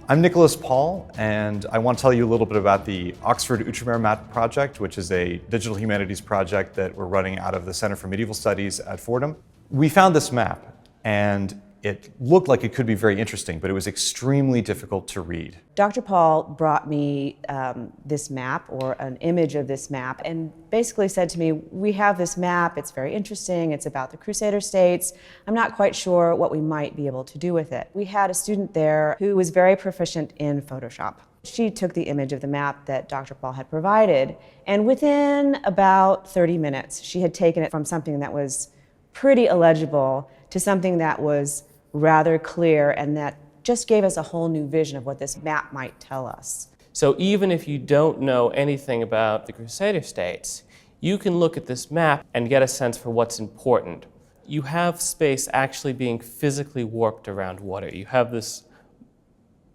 I'm Nicholas Paul, and I want to tell you a little bit about the Oxford Outremer Map Project, which is a digital humanities project that we're running out of the Center for Medieval Studies at Fordham. We found this map, and it looked like it could be very interesting, but it was extremely difficult to read. Dr. Paul brought me this map, or an image of this map, and basically said to me, we have this map, it's very interesting, it's about the Crusader states. I'm not quite sure what we might be able to do with it. We had a student there who was very proficient in Photoshop. She took the image of the map that Dr. Paul had provided, and within about 30 minutes, she had taken it from something that was pretty illegible to something that was rather clear and that just gave us a whole new vision of what this map might tell us. So even if you don't know anything about the Crusader states, you can look at this map and get a sense for what's important. You have space actually being physically warped around water. You have this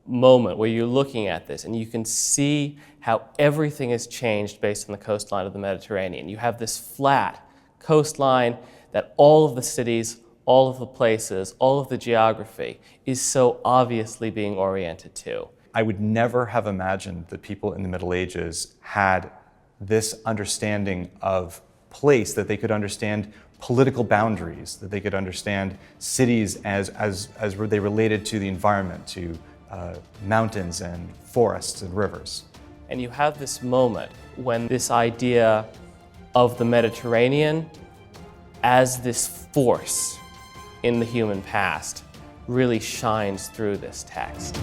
moment where you're looking at this and you can see how everything has changed based on the coastline of the Mediterranean. You have this flat coastline that all of the cities, all of the places, all of the geography is so obviously being oriented to. I would never have imagined that people in the Middle Ages had this understanding of place, that they could understand political boundaries, that they could understand cities as they related to the environment, to mountains and forests and rivers. And you have this moment when this idea of the Mediterranean as this force in the human past really shines through this text.